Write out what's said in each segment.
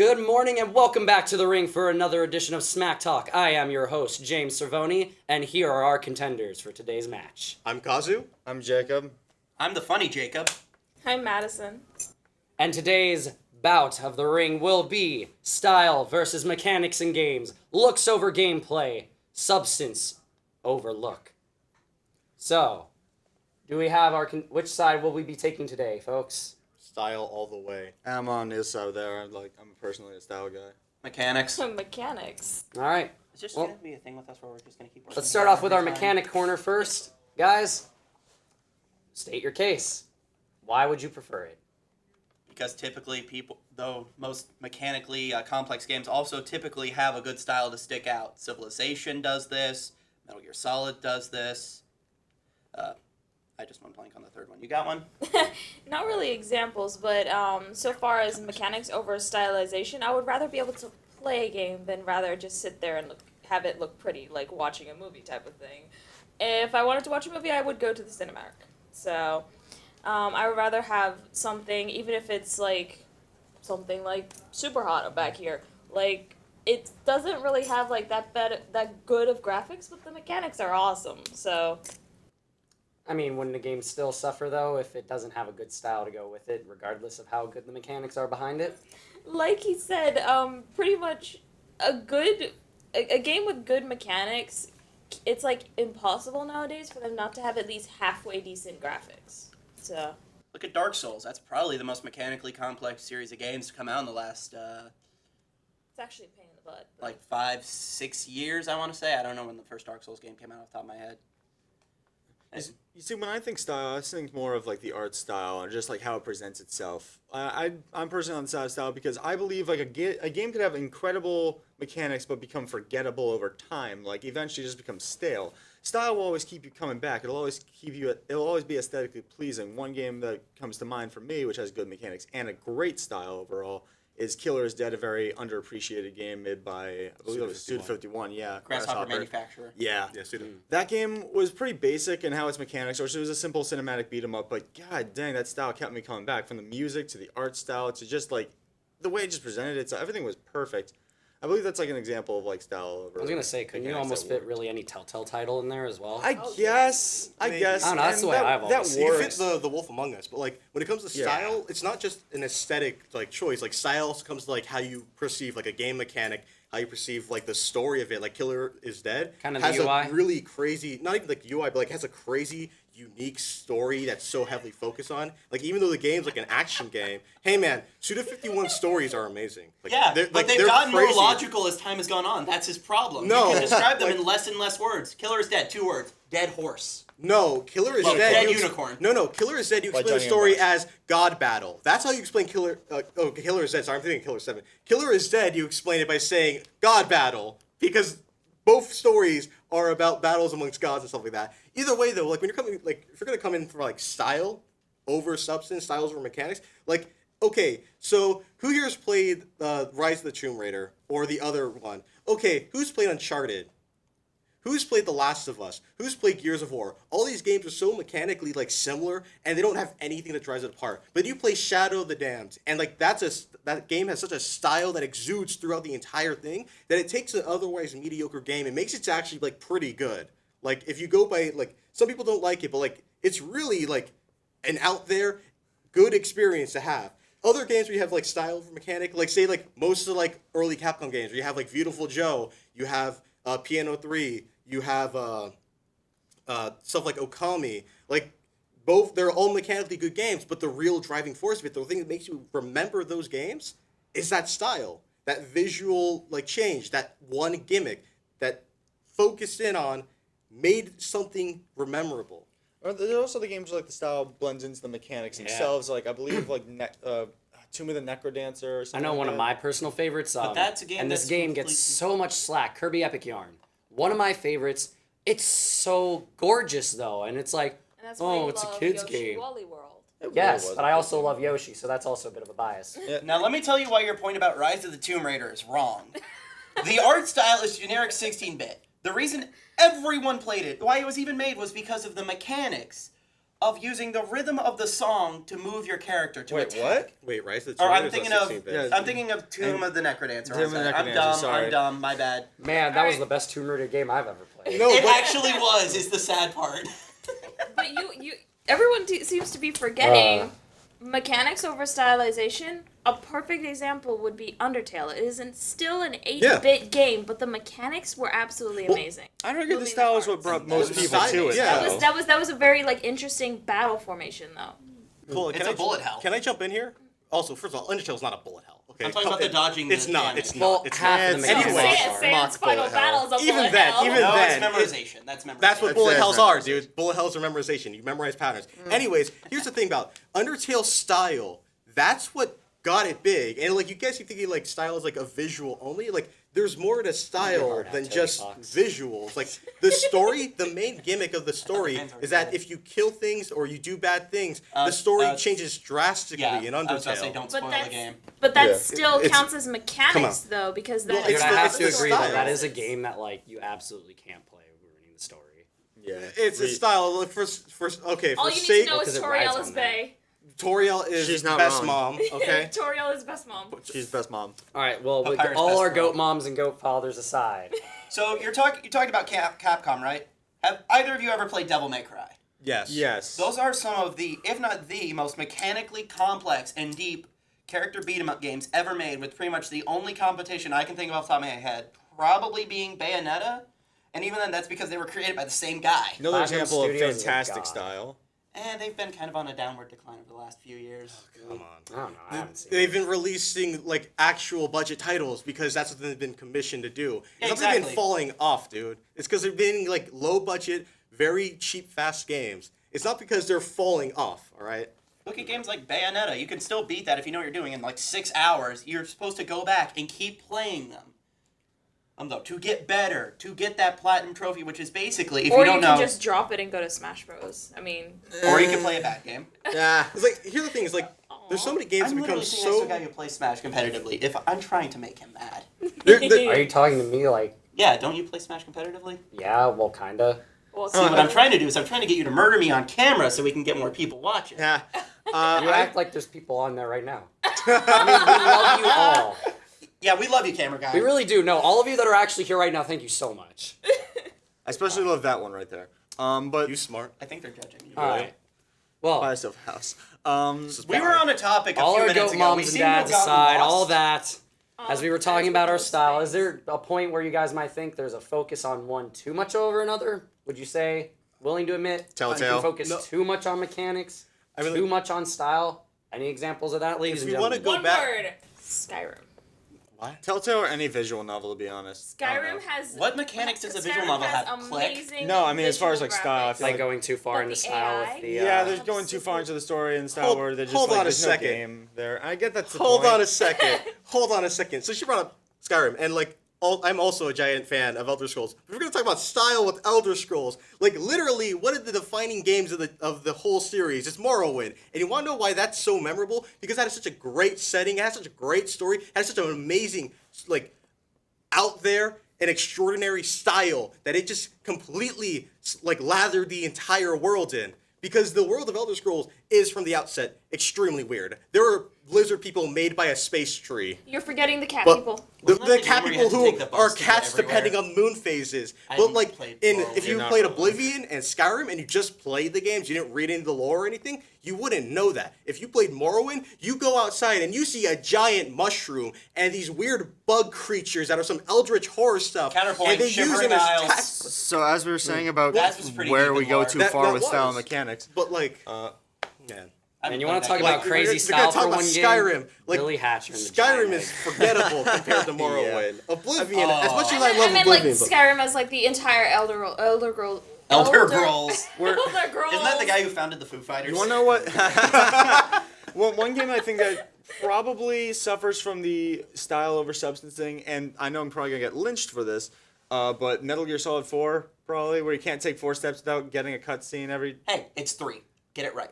Good morning and welcome back to the ring for another edition of Smack Talk. I am your host, James Cervone, and here are our contenders for today's match. I'm Kazu. I'm Jacob. I'm the funny Jacob. I'm Madison. And today's bout of the ring will be style versus mechanics in games, looks over gameplay, substance over look. So, do we have our... which side will we be taking today, folks? Style all the way. I'm on this side there. I'm personally a style guy. Mechanics. Some mechanics. All right. Is this going to be a thing with us where we're just going to keep... Let's start off with our mechanic corner first. Guys, state your case. Why would you prefer it? Because typically most mechanically complex games also typically have a good style to stick out. Civilization does this. Metal Gear Solid does this. I just went blank on the third one. You got one? Not really examples, but so far as mechanics over stylization, I would rather be able to play a game than rather just sit there and have it look pretty, like watching a movie type of thing. If I wanted to watch a movie, I would go to the Cinemark. So I would rather have something, even if it's like something like super hot back here. Like, it doesn't really have like that good of graphics, but the mechanics are awesome. So. I mean, wouldn't a game still suffer, though, if it doesn't have a good style to go with it, regardless of how good the mechanics are behind it? Like he said, pretty much a game with good mechanics, it's, like, impossible nowadays for them not to have at least halfway decent graphics. So. Look at Dark Souls. That's probably the most mechanically complex series of games to come out in the last, It's actually a pain in the butt. But... like 5-6 years, I want to say. I don't know when the first Dark Souls game came out off the top of my head. You see, when I think style, I think more of like the art style and just like how it presents itself. I'm personally on the side of style because I believe like a game could have incredible mechanics but become forgettable over time. Like eventually just become stale. Style will always keep you coming back. It'll always be aesthetically pleasing. One game that comes to mind for me, which has good mechanics and a great style overall, is Killer is Dead, a very underappreciated game made by, I believe it was Suda51, yeah. Grasshopper manufacturer. Yeah. Yeah, Suda. That game was pretty basic in how its mechanics are. So it was a simple cinematic beat 'em up, but god dang, that style kept me coming back. From the music to the art style to just like the way it just presented itself, everything was perfect. I believe that's like an example of like style. I was going to say, couldn't you almost fit really any Telltale title in there as well? I guess. I don't know, that's the way I've always seen it. You fit the Wolf Among Us, but like when it comes to style, it's not just an aesthetic like choice. Like style also comes to like how you perceive like a game mechanic, how you perceive like the story of it. Like Killer is Dead kind of has the UI. a really crazy, not even like UI, but like has a crazy unique story that's so heavily focused on. Like even though the game's like an action game, hey man, Suda51 stories are amazing. Like, Yeah, but they've gotten crazy. more logical as time has gone on. That's his problem. No, You can describe them like- in less and less words. Killer is Dead, 2 words. Dead horse. No, Killer is Well, Dead. Dead you unicorn. No, Killer is Dead. You By explain the Johnny story English. as God Battle. That's how you explain Killer. Killer is Dead. Sorry, I'm thinking Killer 7. Killer is Dead. You explain it by saying God Battle because both stories are about battles amongst gods and stuff like that. Either way, though, like when you're coming, like if you're gonna come in for like style over substance, styles over mechanics, like okay, so who here has played Rise of the Tomb Raider or the other one? Okay, who's played Uncharted? Who's played The Last of Us? Who's played Gears of War? All these games are so mechanically like similar, and they don't have anything that drives it apart. But you play Shadow of the Damned, and like that game has such a style that exudes throughout the entire thing that it takes an otherwise mediocre game and makes it actually like pretty good. Like if you go by like some people don't like it, but like it's really like an out there good experience to have. Other games where you have like style over mechanic, like say like most of the like early Capcom games where you have like Beautiful Joe, you have Piano 3, you have stuff like Okami. Like both, they're all mechanically good games, but the real driving force of it, the thing that makes you remember those games, is that style, that visual like change, that one gimmick that focused in on, made something memorable. Or there are also the games where like the style blends into the mechanics themselves. Like I believe like Tomb of the Necrodancer or I something. know like one that. of my personal favorites. But that's a game and this that's game gets completely- so much slack. Kirby Epic Yarn. One of my favorites. It's so gorgeous though, and it's like, And that's why you it's a love kid's Yoshi game. Wally World. It really Yes, was but a I good also game. love Yoshi, so that's also a bit of a bias. Yeah. Now, let me tell you why your point about Rise of the Tomb Raider is wrong. The art style is generic 16-bit. The reason everyone played it, why it was even made, was because of the mechanics. of using the rhythm of the song to move your character to Wait, attack. what? Wait, Rise of the Or Tomb I'm Raider's thinking not of 16-bit. I'm thinking of Tomb of the Necrodancer. Tomb of the I'm Necrodancer, dumb. sorry. I'm dumb. My bad. Man, that was the best Tomb Raider game I've ever played. No, It but actually was. Is the sad part. But everyone seems to be forgetting mechanics over stylization. A perfect example would be Undertale. It isn't still an 8-bit game, but the mechanics were absolutely amazing. I don't get the Moving style the is what parts. brought most The people style- to it. yeah. though. That was a very interesting battle formation though. Cool. It's a bullet hell. Can I jump in here? Also, first of all, Undertale's not a bullet hell. Okay. I'm talking about the dodging It's the not. damage. It's Well, not. It's half not. of the Anyway, mechanics are. Sans final bullet hell. battles of Even bullet then, hell. even No, then, it's memorization. That's memorization. That's what It bullet says hells are, memorization. dude. Bullet hells are memorization. You memorize patterns. Anyways, here's the thing about Undertale style. That's what got it big. And like you guys keep thinking like style is like a visual only. Like there's more to style hard out, than Toby just Fox. visuals. Like the story, the main gimmick of the story is that if you kill things or you do bad things, the story changes drastically Yeah, in I was gonna say Undertale. don't But spoil the that's game. but that Yeah. still It's- counts as mechanics though, because that Well, Dude, it's I the- have it's to the agree that style. that is a game that like you absolutely can't play ruining the story. Yeah. It's a style. Look, okay, all for you need sake, to know because is it rides Toriel on is that. Bay. Toriel is She's not best wrong. mom. Okay. Toriel is best mom. She's best mom. All right, well, with Papyrus all best our mom. goat moms and goat fathers aside, So you talked about Capcom, right? Have either of you ever played Devil May Cry? Yes. Yes. Those are some of the, if not the most mechanically complex and deep character beat 'em up games ever made, with pretty much the only competition I can think of off the top of my head probably being Bayonetta, and even then that's because they were created by the same guy. Another Platinum example of Studios is a fantastic god. style. And they've been kind of on a downward decline over the last few years. Come on. I don't know. I haven't seen They've it. been releasing like actual budget titles because that's what they've been commissioned to do. It's not that they've Exactly. been falling off, dude. It's because they're being like low budget, very cheap, fast games. It's not because they're falling off. All right. Look at games like Bayonetta. You can still beat that if you know what you're doing in like 6 hours. You're supposed to go back and keep playing them. To get better, to get that platinum trophy, which is basically, if Or you don't you can know, just drop it and go to Smash Bros. I mean, or you can play a bad game. Yeah. It's like here's the thing: is like there's so many games I'm that become literally saying next to a guy so. who plays Smash competitively. If I'm trying to make him mad, Are you talking to me like, yeah, don't you play Smash competitively? yeah, well, kinda? well, See, what I'm trying to do is I'm trying to get you to murder me on camera so we can get more people watching. Yeah. You I, act like there's people on there right now. I mean, we love you all. Yeah, we love you, camera guy. We really do. No, all of you that are actually here right now, thank you so much. I especially love that one right there. But You smart. I think they're judging you. All right. buy Well, yourself a house. We were on a topic a all few our minutes goat ago. We moms and seem to have dads gotten aside, lost. all that. As we were talking about our style, is there? there a point where you guys might think there's a focus on one too much over another? Would you say, willing to admit, Telltale. you focus No. too much on mechanics, I mean, too much on style? Any examples of that, ladies If and we wanna gentlemen? go One back- word. Skyrim. What? Telltale or any visual novel, to be honest. I don't Skyrim know. has. What mechanics does a visual Skyrim novel has have? Click? amazing No, I mean, as far as, like, visual style, I graphics. feel Like going too far But into the style AI? with the. Yeah, they're going too far into the story and style where they're just hold like, on a there's no second. game there. I get that's the Hold point. on a second. Hold on a second. So she brought up Skyrim, and like, I'm also a giant fan of Elder Scrolls. If we're gonna talk about style with Elder Scrolls, like literally, what are the defining games of the whole series? It's Morrowind, and you want to know why that's so memorable? Because it has such a great setting, it has such a great story, it has such an amazing, like, out there and extraordinary style that it just completely like lathered the entire world in. Because the world of Elder Scrolls is from the outset extremely weird. There are lizard people made by a space tree. You're forgetting the cat But people. the Wasn't that the cat game where you people had to who take the are bus to get cats everywhere? depending on moon phases. I But didn't like play in Morrowind. if you You're not played wrong. Oblivion and Skyrim and you just played the games, you didn't read into the lore or anything, you wouldn't know that. If you played Morrowind, you go outside and you see a giant mushroom and these weird bug creatures that are some eldritch horror stuff. Counterpoint, and they use Shivering them as Isles. tactics. So as we were saying about That was pretty where deep we in go lore. too That- far that with style and was. mechanics. But like, Yeah. I And you haven't want to played talk that about game. crazy we're style gonna for talk about one game? Skyrim. Like, Billy Hatcher and the Skyrim Giant is Egg. forgettable compared to Morrowind. Oblivion, Oh. as much as I I love meant like Oblivion, but Skyrim as like the entire Elder Scrolls. Elder Scrolls. Elder Scrolls. Isn't that the guy who founded the Foo Fighters? You want to know what? Well, one game I think that probably suffers from the style over substance thing, and I know I'm probably gonna get lynched for this, but Metal Gear Solid 4 probably, where you can't take 4 steps without getting a cutscene every. Hey, it's 3. Get it right.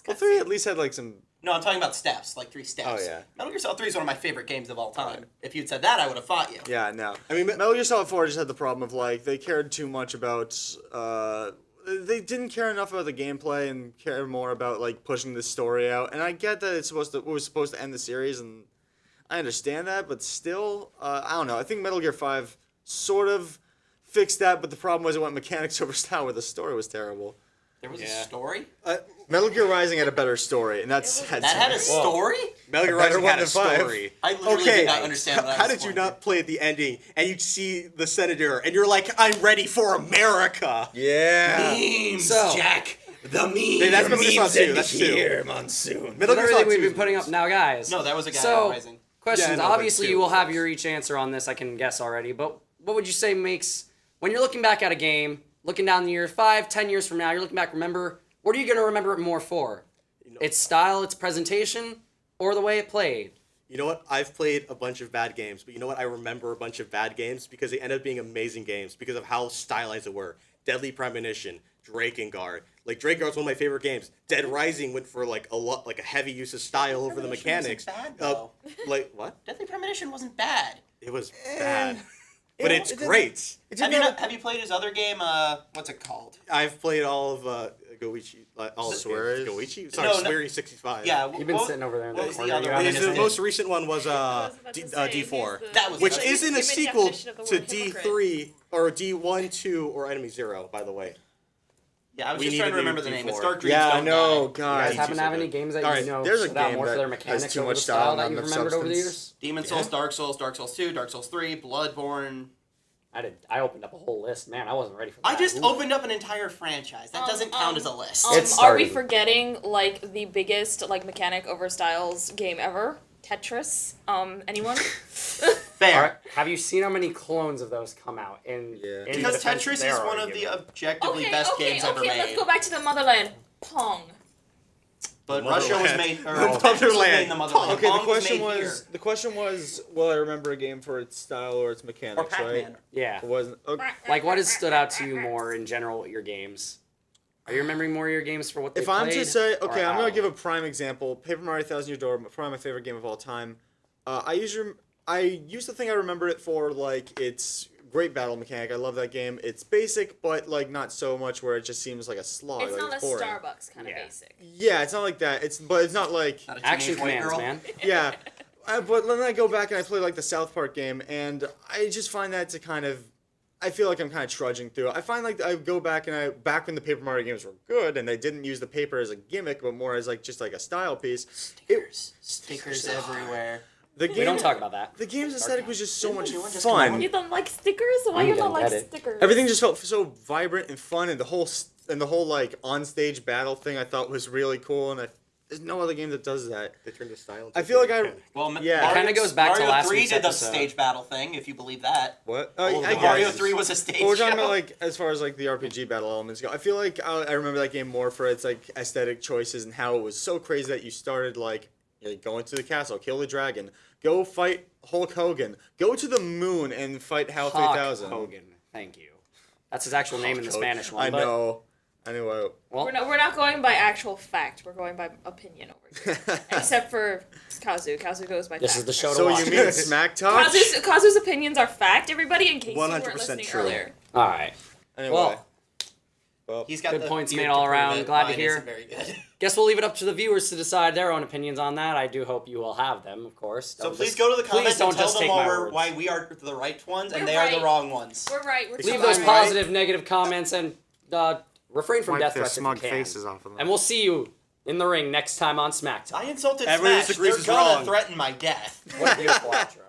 Well, 3 at least had like some. No, I'm talking about steps, like 3 steps. Oh, yeah. Metal Gear Solid 3 is one of my favorite games of all time. If you'd said that, I would have fought you. Yeah, no. I mean, Metal Gear Solid 4 just had the problem of like they cared too much about. they didn't care enough about the gameplay and care more about like pushing the story out. And I get that it was supposed to end the series, and I understand that, but still, I don't know. I think Metal Gear 5 sort of fixed that, but the problem was it went mechanics over style, where the story was terrible. There was a story? Metal Gear Rising had a better story, and that's That had a story? Metal Gear better Rising one had a than 5. story. I literally Okay, did not understand what I how was did you going not play at the ending and you see the senator and you're like, I'm ready for America? Yeah. Memes, So- Jack. The memes. Hey, that's Metal Gear Solid 2. That's 2. monsoon. Metal With Gear everything Solid we've 2 been is putting worse. up now, guys. No, that was a guy So- rising. Questions. Yeah, I know, but Obviously, two, you will have yes. your each answer on this. I can guess already. But what would you say makes, when you're looking back at a game, looking down the year 5, 10 years from now, you're looking back, what are you going to remember it more for? Its style, its presentation, or the way it played? You know what? I've played a bunch of bad games, but you know what? I remember a bunch of bad games because they end up being amazing games because of how stylized they were. Deadly Premonition, Drakengard. Like, Drakengard's one of my favorite games. Dead Rising went for like a heavy use of style over the Premonition mechanics. wasn't bad, though. Like what? Deadly Premonition wasn't bad. It was bad, but it's great. Have you played his other game? What's it called? I've played all of Goichi, all of Swears? Goichi. Sorry, No, no. Sweary 65. Yeah, You've been sitting over there in what the was corner. the other You one? haven't The seen most recent one was D4, That was which good. isn't a Human sequel definition of the to word hypocrite. D3 or D1, 2, or Enemy Zero. By the way. Yeah, I was We just trying to needed remember to the do name. It's D4. Dark Dreams Yeah, I Don't know. Die. You God. guys Yeah, happen to have so any good. games that All you right, know there's a stood out game more for that their has mechanics too over much the style, style not that you've enough remembered over the substance. years? Demon Souls, Dark Souls, Dark Souls 2, Dark Souls 3, Bloodborne. I opened up a whole list. Man, I wasn't ready for that. I just Ooh. opened up an entire franchise. That doesn't count as a list. It's Are we starting. forgetting like the biggest like mechanic over styles game ever? Tetris. Anyone? Fair. All right, have you seen how many clones of those come out in? Yeah. in Because defense Tetris is they're one of already the giving? objectively best games ever made. Let's go back to the motherland. Pong. But The Russia was motherland. made. Or The Tetris was made motherland. in the motherland. Okay, Pong made the question was, will I remember a game for its style or its here. Or mechanics, Pac-Man. right? Yeah. It wasn't. Okay. Like, what has stood out to you more in general with your games? Are you remembering more of your games for what they If I'm to played, say, or okay, I'm how? gonna give a prime example. Paper Mario Thousand Year Door, probably my favorite game of all time. I used to think I remember it for like its great battle mechanic. I love that game. It's basic, but like not so much where it just seems like a slog. It's like, not a boring. Starbucks kind of Yeah. basic. Yeah, it's not like that. But it's not like Not a Action teenage white commands, girl. man. yeah. But then I go back and I play like the South Park game, and I just find that to kind of, I feel like I'm kind of trudging through. I find like I go back and back when the Paper Mario games were good, and they didn't use the paper as a gimmick, but more as like just like a style piece. Stickers everywhere. The We game, don't talk about that. the game's aesthetic was just so Didn't much the new one just fun. come You don't like stickers? Why I'm you gonna don't like get it. stickers? Everything just felt so vibrant and fun, and the whole like on-stage battle thing I thought was really cool, and there's no other game that does that. They turned the style. Into I feel like mechanic. Well, Yeah. It Mario, kinda goes back to Mario last 3 week's did the episode. stage battle thing, if you believe that. What? All I the Mario guess. 3 was a stage Well, we're show. talking about like as far as like the RPG battle elements go. I feel like I remember that game more for its like aesthetic choices and how it was so crazy that you started like go into the castle, kill the dragon, go fight Hulk Hogan, go to the moon and fight Hal Hawk 3000. Hogan. Thank you. That's his actual name in the Spanish one. I but- know. Anyway, Well, We're not going by actual fact. We're going by opinion over here. Except for Kazu. Kazu goes by this fact. is the show to so watch. you mean Smack Talk? Kazu's opinions are fact, everybody, in case you weren't 100% listening true. earlier. All right. Anyway, Well, He's got Good the points beard made to all prove around. it. Glad to Mine hear. isn't very good. guess we'll leave it up to the viewers to decide their own opinions on that. I do hope you will have them, of course. So Don't please just- go to the comments please don't and tell just them take my why, words. why we are the right ones and We're they are the right. wrong ones. We're right. We're Leave too those right. positive, negative comments and refrain from wipe death their threats if you smug can. faces off of them. And we'll see you in the ring next time on SmackDown. I insulted Everyone Smash. disagrees They're is gonna wrong. threaten my death. What a beautiful outro.